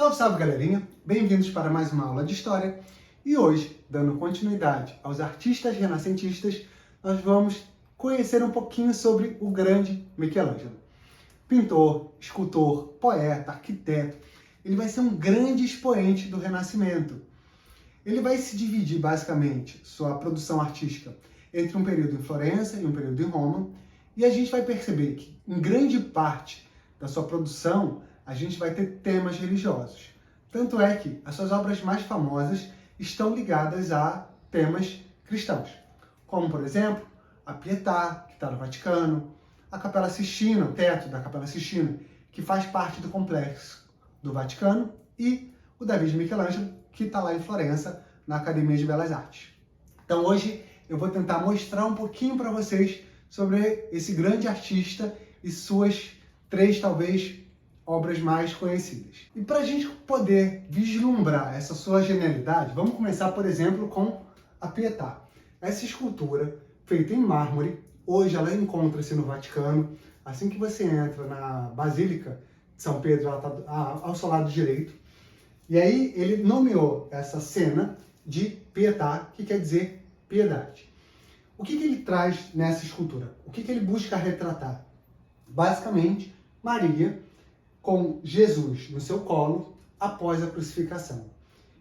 Salve, salve, galerinha! Bem-vindos para mais uma aula de História. E hoje, dando continuidade aos artistas renascentistas, nós vamos conhecer um pouquinho sobre o grande Michelangelo. Pintor, escultor, poeta, arquiteto, ele vai ser um grande expoente do Renascimento. Ele vai se dividir, basicamente, sua produção artística entre um período em Florença e um período em Roma, e a gente vai perceber que, em grande parte da sua produção, a gente vai ter temas religiosos. Tanto é que as suas obras mais famosas estão ligadas a temas cristãos, como, por exemplo, a Pietà, que está no Vaticano, a Capela Sistina, o teto da Capela Sistina, que faz parte do complexo do Vaticano, e o Davi de Michelangelo, que está lá em Florença, na Academia de Belas Artes. Então hoje eu vou tentar mostrar um pouquinho para vocês sobre esse grande artista e suas três, talvez, obras mais conhecidas. E para a gente poder vislumbrar essa sua genialidade, vamos começar, por exemplo, com a Pietà. Essa escultura, feita em mármore, hoje ela encontra-se no Vaticano. Assim que você entra na Basílica de São Pedro, ela está ao seu lado direito. E aí ele nomeou essa cena de Pietà, que quer dizer piedade. O que ele traz nessa escultura? O que ele busca retratar? Basicamente, Maria com Jesus no seu colo após a crucificação.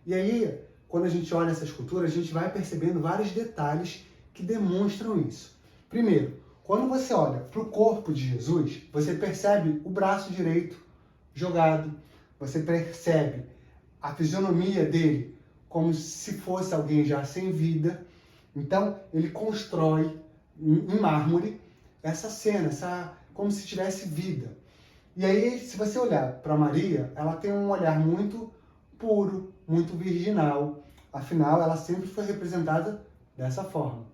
E aí, quando a gente olha essa escultura, a gente vai percebendo vários detalhes que demonstram isso. Primeiro, quando você olha para o corpo de Jesus, você percebe o braço direito jogado, você percebe a fisionomia dele como se fosse alguém já sem vida. Então, ele constrói em mármore essa cena, como se tivesse vida. E aí, se você olhar para Maria, ela tem um olhar muito puro, muito virginal. Afinal, ela sempre foi representada dessa forma.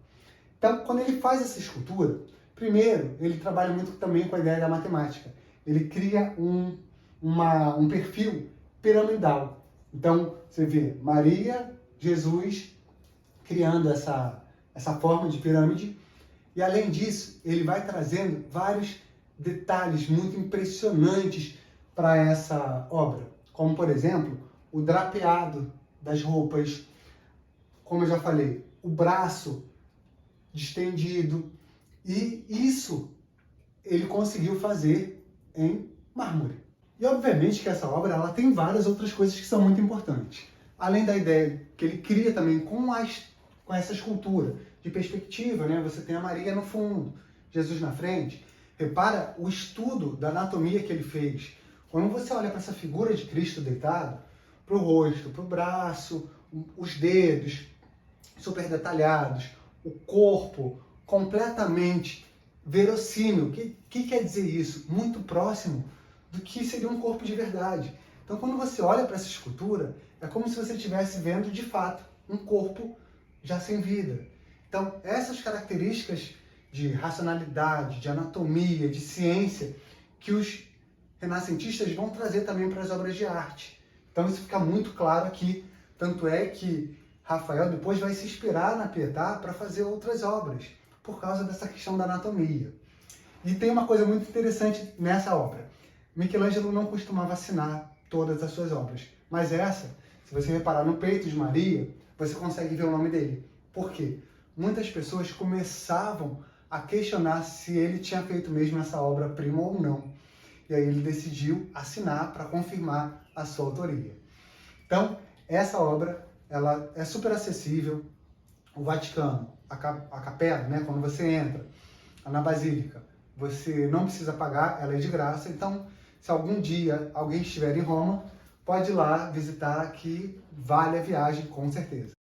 Então, quando ele faz essa escultura, primeiro, ele trabalha muito também com a ideia da matemática. Ele cria um perfil piramidal. Então, você vê Maria, Jesus, criando essa forma de pirâmide. E, além disso, ele vai trazendo vários detalhes muito impressionantes para essa obra. Como, por exemplo, o drapeado das roupas, como eu já falei, o braço distendido. E isso ele conseguiu fazer em mármore. E, obviamente, que essa obra ela tem várias outras coisas que são muito importantes. Além da ideia que ele cria também com essa escultura de perspectiva, né? Você tem a Maria no fundo, Jesus na frente. Repara o estudo da anatomia que ele fez. Quando você olha para essa figura de Cristo deitado, para o rosto, para o braço, os dedos super detalhados, o corpo completamente verossímil. O que quer dizer isso? Muito próximo do que seria um corpo de verdade. Então, quando você olha para essa escultura, é como se você estivesse vendo, de fato, um corpo já sem vida. Então, essas características de racionalidade, de anatomia, de ciência, que os renascentistas vão trazer também para as obras de arte. Então, isso fica muito claro aqui. Tanto é que Rafael depois vai se inspirar na Pietà para fazer outras obras, por causa dessa questão da anatomia. E tem uma coisa muito interessante nessa obra. Michelangelo não costumava assinar todas as suas obras, mas essa, se você reparar no peito de Maria, você consegue ver o nome dele. Por quê? Muitas pessoas começavam a questionar se ele tinha feito mesmo essa obra-prima ou não. E aí ele decidiu assinar para confirmar a sua autoria. Então, essa obra ela é super acessível. O Vaticano, a capela, né, quando você entra na Basílica, você não precisa pagar, ela é de graça. Então, se algum dia alguém estiver em Roma, pode ir lá visitar, que vale a viagem, com certeza.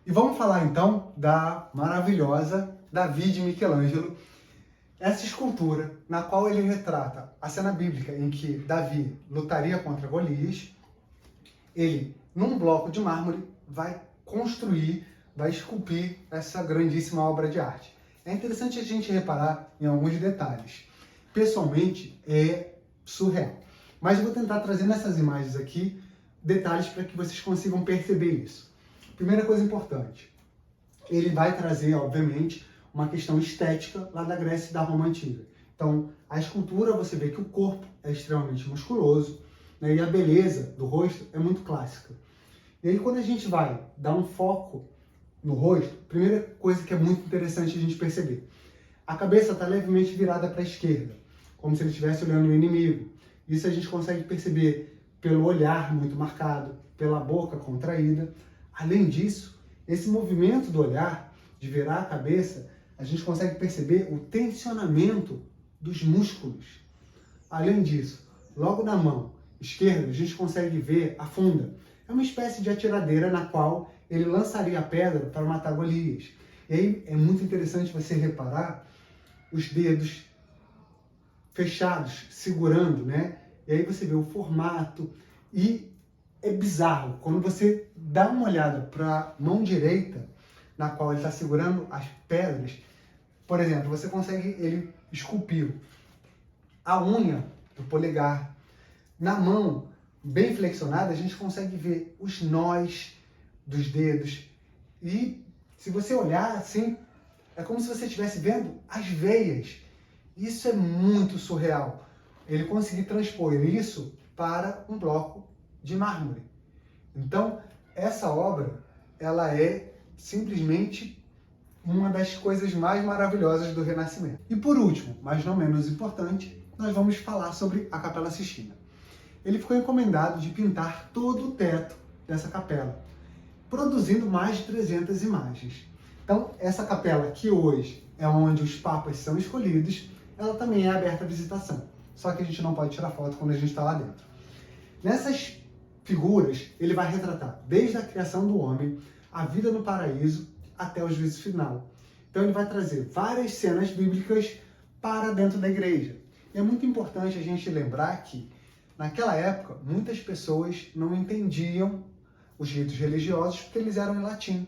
E vamos falar então da maravilhosa Davi de Michelangelo, essa escultura na qual ele retrata a cena bíblica em que Davi lutaria contra Golias. Ele, num bloco de mármore, vai construir, vai esculpir essa grandíssima obra de arte. É interessante a gente reparar em alguns detalhes. Pessoalmente, é surreal. Mas eu vou tentar trazer nessas imagens aqui detalhes para que vocês consigam perceber isso. Primeira coisa importante, ele vai trazer, obviamente, uma questão estética lá da Grécia e da Roma Antiga. Então, a escultura, você vê que o corpo é extremamente musculoso, né, e a beleza do rosto é muito clássica. E aí, quando a gente vai dar um foco no rosto, primeira coisa que é muito interessante a gente perceber, a cabeça está levemente virada para a esquerda, como se ele estivesse olhando o inimigo. Isso a gente consegue perceber pelo olhar muito marcado, pela boca contraída. Além disso, esse movimento do olhar, de virar a cabeça, a gente consegue perceber o tensionamento dos músculos. Além disso, logo na mão esquerda, a gente consegue ver a funda. É uma espécie de atiradeira na qual ele lançaria a pedra para matar Golias. E aí é muito interessante você reparar os dedos fechados, segurando, né? E aí você vê o formato e é bizarro. Quando você dá uma olhada para a mão direita, na qual ele está segurando as pedras, por exemplo, você consegue ele esculpir a unha do polegar. Na mão bem flexionada, a gente consegue ver os nós dos dedos. E se você olhar assim, é como se você estivesse vendo as veias. Isso é muito surreal. Ele conseguiu transpor isso para um bloco de mármore. Então, essa obra, ela é simplesmente uma das coisas mais maravilhosas do Renascimento. E por último, mas não menos importante, nós vamos falar sobre a Capela Sistina. Ele ficou encomendado de pintar todo o teto dessa capela, produzindo mais de 300 imagens. Então, essa capela, que hoje é onde os papas são escolhidos, ela também é aberta à visitação. Só que a gente não pode tirar foto quando a gente está lá dentro. Nessas figuras, ele vai retratar desde a criação do homem, a vida no paraíso, até o juízo final. Então ele vai trazer várias cenas bíblicas para dentro da igreja. E é muito importante a gente lembrar que, naquela época, muitas pessoas não entendiam os ritos religiosos porque eles eram em latim.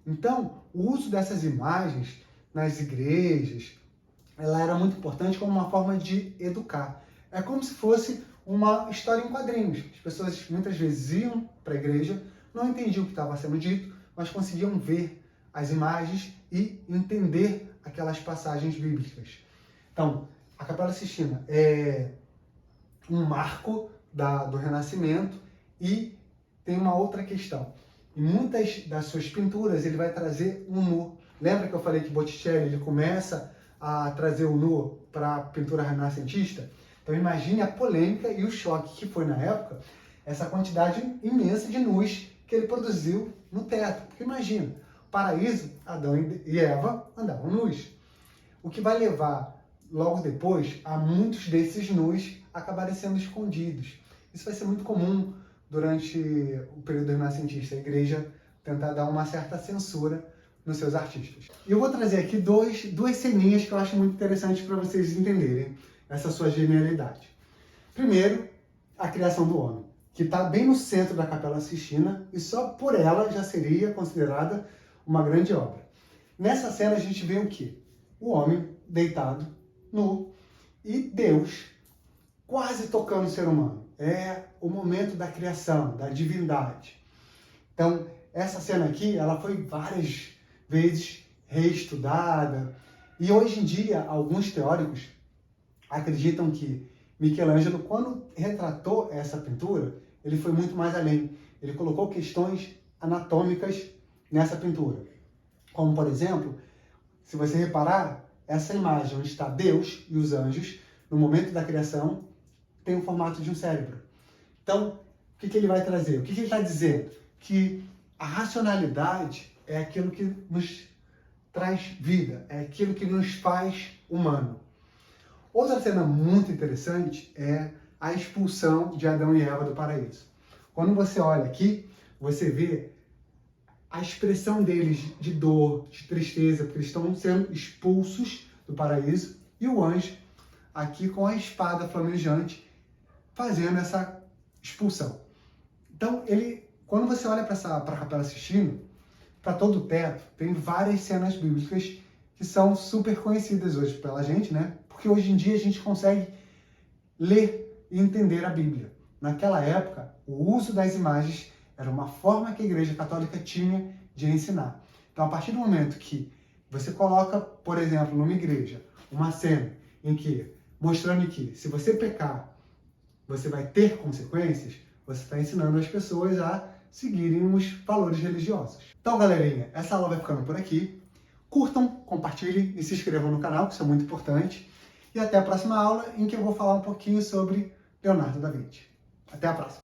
Então, o uso dessas imagens nas igrejas, ela era muito importante como uma forma de educar. É como se fosse uma história em quadrinhos. As pessoas muitas vezes iam para a igreja, não entendiam o que estava sendo dito, mas conseguiam ver as imagens e entender aquelas passagens bíblicas. Então, a Capela Sistina é um marco do Renascimento e tem uma outra questão. Em muitas das suas pinturas, ele vai trazer um nu. Lembra que eu falei que Botticelli ele começa a trazer o nu para a pintura renascentista? Então imagine a polêmica e o choque que foi na época, essa quantidade imensa de nus que ele produziu no teto. Porque imagina, paraíso, Adão e Eva andavam nus. O que vai levar, logo depois, a muitos desses nus acabarem sendo escondidos. Isso vai ser muito comum durante o período renascentista, a igreja tentar dar uma certa censura nos seus artistas. E eu vou trazer aqui duas ceninhas que eu acho muito interessantes para vocês entenderem essa sua genialidade. Primeiro, a criação do homem, que está bem no centro da Capela Sistina e só por ela já seria considerada uma grande obra. Nessa cena a gente vê o quê? O homem deitado, nu, e Deus quase tocando o ser humano. É o momento da criação, da divindade. Então, essa cena aqui, ela foi várias vezes reestudada. E hoje em dia, alguns teóricos acreditam que Michelangelo, quando retratou essa pintura, ele foi muito mais além. Ele colocou questões anatômicas nessa pintura. Como, por exemplo, se você reparar, essa imagem onde está Deus e os anjos, no momento da criação, tem o formato de um cérebro. Então, o que ele vai trazer? O que ele está dizendo? Que a racionalidade é aquilo que nos traz vida, é aquilo que nos faz humano. Outra cena muito interessante é a expulsão de Adão e Eva do paraíso. Quando você olha aqui, você vê a expressão deles de dor, de tristeza, porque eles estão sendo expulsos do paraíso, e o anjo aqui com a espada flamejante fazendo essa expulsão. Então, quando você olha para a Capela Sistina, para todo o teto, tem várias cenas bíblicas que são super conhecidas hoje pela gente, né? Porque hoje em dia a gente consegue ler e entender a Bíblia. naquela época, o uso das imagens era uma forma que a Igreja Católica tinha de ensinar. Então, a partir do momento que você coloca, por exemplo, numa igreja, uma cena em que, mostrando que se você pecar, você vai ter consequências, você está ensinando as pessoas a seguirem os valores religiosos. Então, galerinha, essa aula vai ficando por aqui. Curtam, compartilhem e se inscrevam no canal, que isso é muito importante. E até a próxima aula, em que eu vou falar um pouquinho sobre Leonardo da Vinci. Até a próxima!